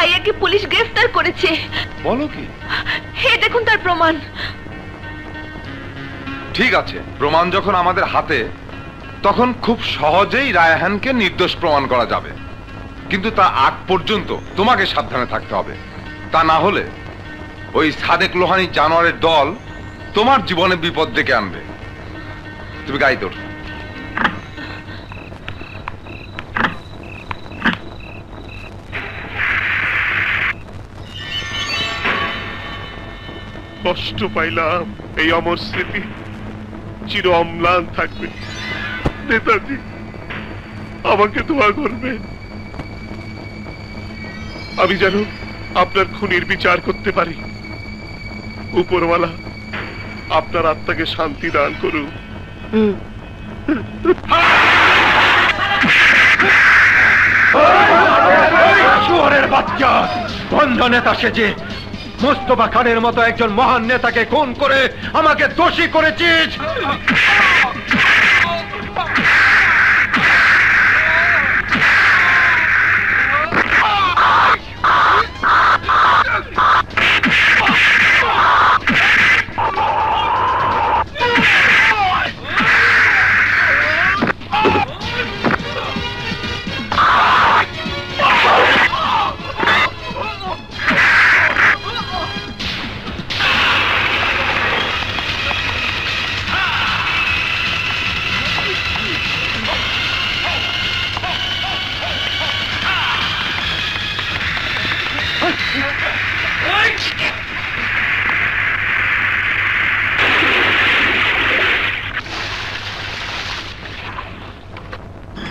ভাইয়াকে পুলিশ গ্রেফতার করেছে। বলো কি? হে দেখুন তার প্রমাণ। ঠিক আছে, প্রমাণ যখন আমাদের হাতে, তখন খুব সহজেই রায়হানকে নির্দোষ প্রমাণ করা যাবে। কিন্তু তা আগ পর্যন্ত তোমাকে সাবধানে থাকতে হবে। তা না হলে ওই সাদেক লোহানী জানোয়ারের দল তোমার জীবনে বিপদ ডেকে আনবে। তুমি গাড়ি তোর। কষ্ট পাইলাম, এই অমর স্মৃতি চির অম্লান থাকবে। নেতাজি, আমাকে দোয়া করবেন আমি যেন আপনার খুনির বিচার করতে পারি। উপরওয়ালা আপনার আত্মাকে শান্তি দান করুন। শুয়োরের বাচ্চা, বন্ধ নেতা সেজে মোস্তফা খানের মতো একজন মহান নেতাকে খুন করে আমাকে দোষী করেছিস।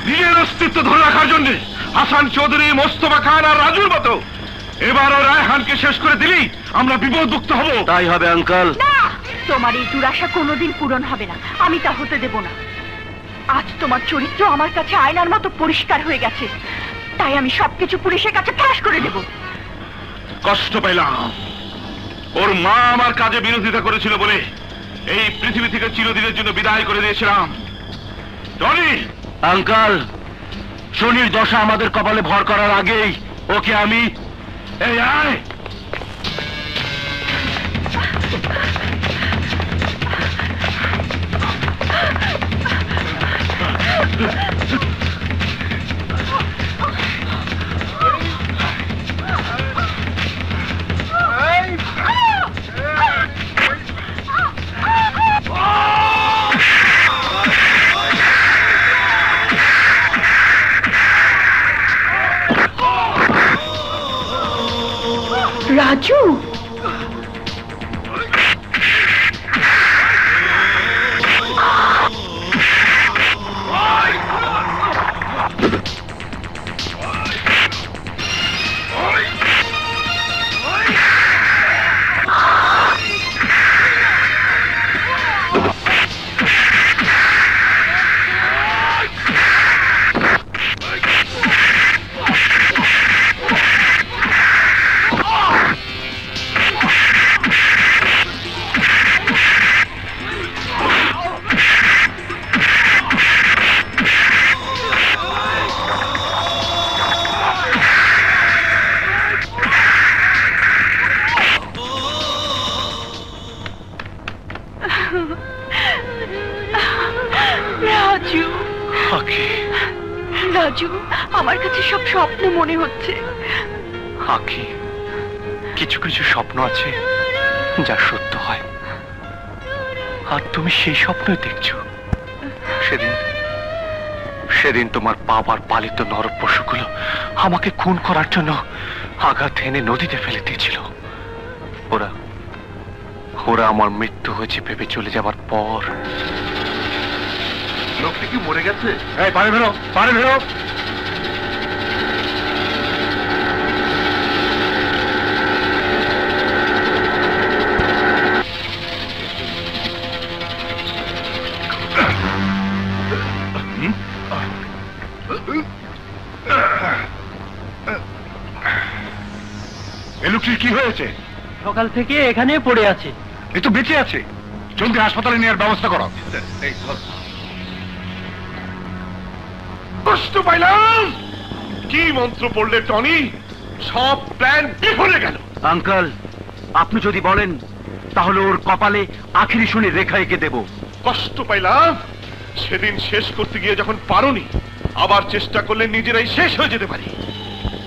নিজের অস্তিত্ব ধরে রাখার জন্য হাসান চৌধুরী, মোস্তফা খান আর রাজুর মতো এবারও রায়হানকে শেষ করে দিলেই আমরা বিপদমুক্ত হব। তাই হবে আঙ্কেল। না, তোমার এই দুরাশা কোনোদিন পূরণ হবে না। আমি তা হতে দেব না। আজ তোমার চরিত্র আমার কাছে আয়নার মতো পরিষ্কার হয়ে গেছে। তাই আমি সবকিছু পুলিশের কাছে ফাঁস করে দেব। কষ্ট পেলাম, ওর মা আমার কাজে বিরোধিতা করেছিল বলে এই পৃথিবী থেকে চিরদিনের জন্য বিদায় করে দিয়েছিলাম। টনি আঙ্কেল, শনির দশা আমাদের কপালে ভর করার আগেই ওকে আমি এই আয় রাজু, রাজু, রাজু, আমার কাছে সব স্বপ্ন মনে হচ্ছে। আঁখি, কিছু কিছু স্বপ্ন আছে যা সত্য হয়, আর তুমি সেই স্বপ্নই দেখছো। সেদিন তোমার বাবার পালিত নর পশুগুলো আমাকে খুন করার জন্য আঘাত এনে নদীতে ফেলে দিয়েছিল। ওরা আমার মৃত্যু হয়েছে ভেবে চলে যাবার পর। লোকটি কি মরে গেছে? এই পারে বেরো, পারে বেরো। এই লোকটির কি হয়েছে? সকাল থেকে এখানে পড়ে আছে। এ তো বেঁচে আছে, জলদি হাসপাতালে নেওয়ার ব্যবস্থা করো। কষ্ট পাইলাম। কি মন্ত্র পড়লে টনি? সব প্ল্যান বিফলে গেল। আঙ্কেল, আপনি যদি বলেন তাহলে ওর কপালে আখেরি শনি রেখা এঁকে দেব। কষ্ট পাইলাম সেদিন শেষ করতে গিয়ে, যখন পারোনি আবার চেষ্টা করলে নিজেরাই শেষ হয়ে যেতে পারি।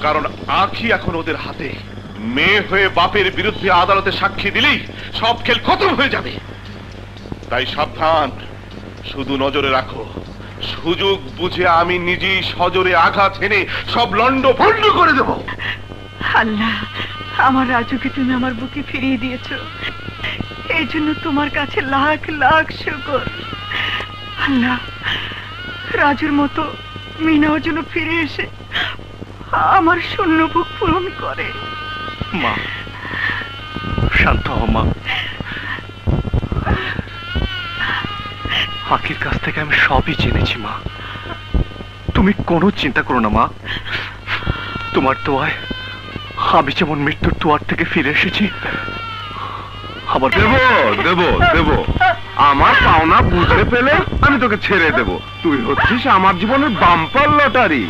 কারণ আখি এখন ওদের হাতে। মেয়ে হয়ে বাপের বিরুদ্ধে আদালতে সাক্ষী দিলেই সব খেল খতম হয়ে যাবে। তাই সাবধান, শুধু নজরে রাখো, সুযোগ বুঝে আমি নিজেই সজোরে আঘাত হেনে সব লন্ড ভন্ড করে দেব। আল্লাহ, আমার রাজুকে তুমি আমার বুকে ফিরিয়ে দিয়েছো, এই জন্য তোমার কাছে লাখ লাখ শুকর। আল্লাহ, রাজুর মতো মিনাও যেন ফিরে এসে আমার শূন্য বুক পূরণ করে। মা, শান্ত হও মা। আখির কাছ থেকে আমি সবই জেনেছি মা, তুমি কোনো চিন্তা করো না মা। তোমার দোয়ায় আমি যেমন মৃত্যুর দুয়ার থেকে ফিরে এসেছি, আবার দেব দেব দেব, আমার পাওনা বুঝতে পেলে আমি তোকে ছেড়ে দেব। তুই হচ্ছিস আমার জীবনের বাম্পার লটারি,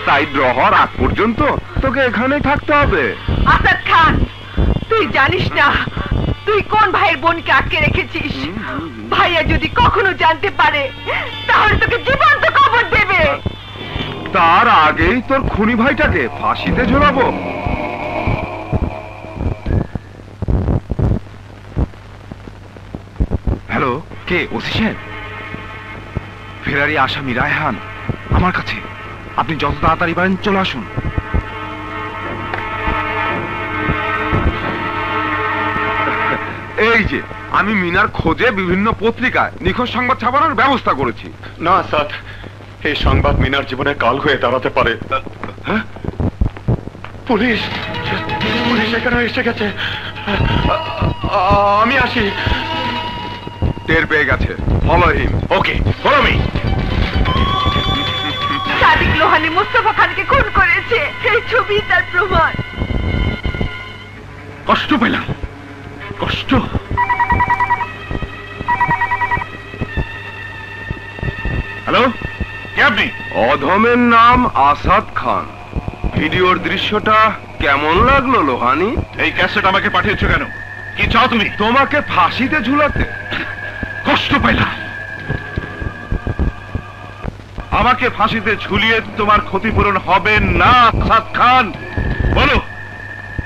তাই ড্র হওয়ার আগ পর্যন্ত তোকে এখানেই থাকতে হবে। আসাদ খান, তুই জানিস না তুই কোন ভাইয়ের বোনকে আটকে রেখেছিস। ভাইয়া যদি কখনো জানতে পারে তাহলে তোকে জীবন্ত কবর দেবে। তার আগেই তোর খুনি ভাইটাকে ফাঁসিতে ঝোলাবো। হ্যালো, কে? ওসি সাহেব? ফেরারি আসামি রায়হান আমার কাছে, আপনি যত তাড়াতাড়ি পারেন চলে আসুন। এই যে আমি মিনার খোঁজে বিভিন্ন পত্রিকায় নিখোঁজ সংবাদ ছাপানোর ব্যবস্থা করেছি। না স্যার, এই সংবাদ মিনার জীবনে কাল হয়ে দাঁড়াতে পারে। হ্যাঁ? পুলিশ পুলিশ এখানে এসে গেছে। আমি আসি। টের পেয়ে গেছে, ফলো হিম। ওকে, ফলো মি। সাদিক লোহানী মুস্তফা খানকে খুন করেছে, এই ছবি তার প্রমাণ। কষ্ট পেলাম, কষ্ট। হ্যালো, কে আপনি? অধমের নাম আসাদ খান। ভিডিওর দৃশ্যটা কেমন লাগলো লোহানি? এই ক্যাসেট আমাকে পাঠিয়েছো কেন? কি চাও তুমি? তোমাকে ফাঁসিতে ঝুলাতে। কষ্ট পেলাম। আমাকে ফাঁসিতে ঝুলিয়ে তোমার ক্ষতিপূরণ হবে না আসাদ খান। বলো,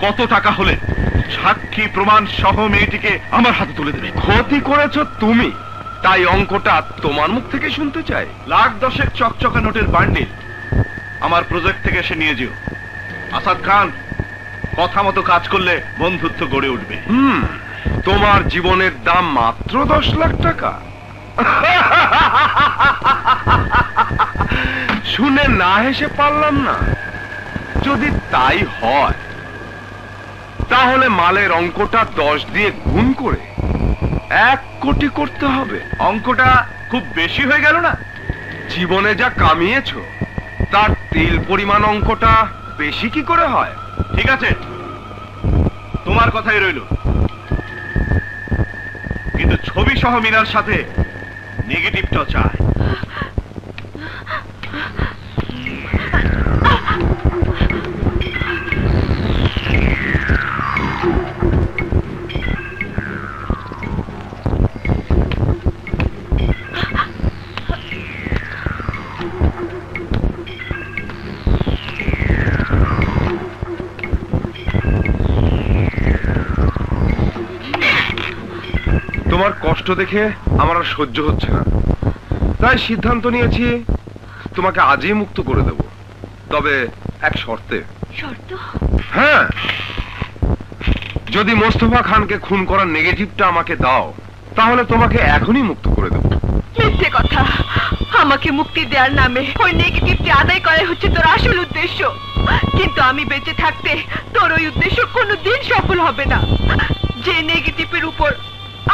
কত টাকা হলে সাক্ষী প্রমাণ সহ মেয়েটিকে আমার হাতে তুলে দেবে? ক্ষতি করেছো তুমি, তাই অঙ্কটা তোমার মুখ থেকে শুনতে চাই। লাখ দশেক চকচকা নোটের বান্ডিল আমার প্রজেক্ট থেকে এসে নিয়ে যেও। আসাদ খান, কথা মতো কাজ করলে বন্ধুত্ব গড়ে উঠবে। তোমার জীবনের দাম মাত্র 10 লাখ টাকা। শুনে না হেসে পারলাম না। যদি তাই হয় তাহলে মালের অঙ্কটা 10 দিয়ে গুণ করে 1 কোটি করতে হবে। অঙ্কটা খুব বেশি হয়ে গেল না? জীবনে যা কামিয়েছো তার তিল পরিমাণ অঙ্কটা বেশি কি করে হয়? ঠিক আছে, তোমার কথাই রইল। কিন্তু ছবি সহ মিনার সাথে নেগেটিভটাও চায়। তোমার কষ্ট দেখে আমার আর সহ্য হচ্ছে না, তাই সিদ্ধান্ত নিয়েছি তোমাকে আজই মুক্ত করে দেব, তবে এক শর্তে। শর্ত? হ্যাঁ, যদি মোস্তফা খানকে খুন করার নেগেটিভটা আমাকে দাও তাহলে তোমাকে এখনই মুক্ত করে দেব। মিথ্যে কথা। আমাকে মুক্তি দেওয়ার নামে ওই নেগেটিভটি আদায় করাই হচ্ছে তোর আসল উদ্দেশ্য। কিন্তু আমি বেঁচে থাকতে তোর ওই উদ্দেশ্য কোনোদিন সফল হবে না। যে নেগেটিভের উপর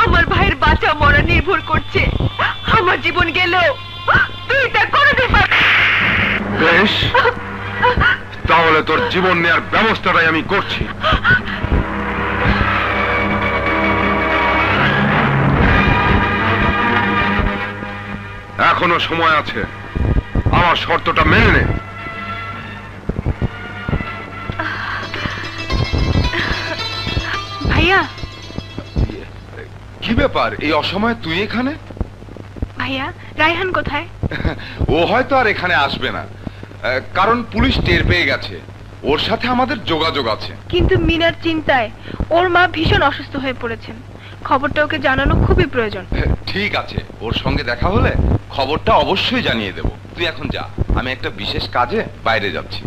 আমার ভাইয়ের বাঁচা মরা নির্ভর করছে, আমার জীবন গেলেও তুই তা কোনোদিন পারবি না। বেশ, তাহলে তোর জীবন নেয়ার ব্যবস্থাটাই আমি করছি। এখনো সময় আছে, আমার শর্তটা মেনে নে। ব্যাপার এই অসময়ে তুই এখানে? ভাইয়া, রায়হান কোথায়? ও হয়তো আর এখানে আসবে না, কারণ পুলিশ টের পেয়ে গেছে ওর সাথে আমাদের যোগাযোগ আছে। কিন্তু মিনার চিন্তায় ওর মা ভীষণ অসুস্থ হয়ে পড়েছেন, খবরটা ওকে জানানো খুবই প্রয়োজন। ঠিক আছে, ওর সঙ্গে দেখা হলে খবরটা অবশ্যই জানিয়ে দেব। তুই এখন যা, আমি একটা বিশেষ কাজে বাইরে যাচ্ছি।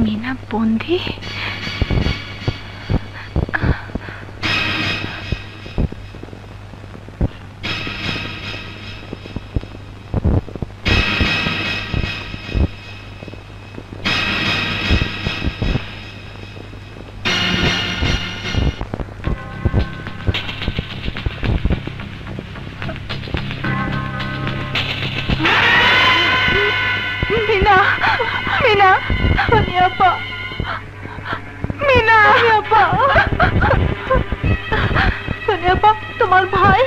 মিনা বন্দি? মিনা, মিনা, আপা, মিনা, আপা, আপা, তোমার ভাই?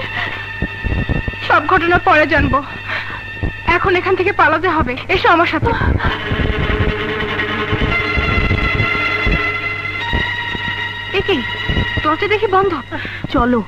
সব ঘটনা পরে জানবো, এখন এখান থেকে পালাতে হবে। এসো আমার সাথে। এ কি, দরজা দেখি বন্ধ। চলো।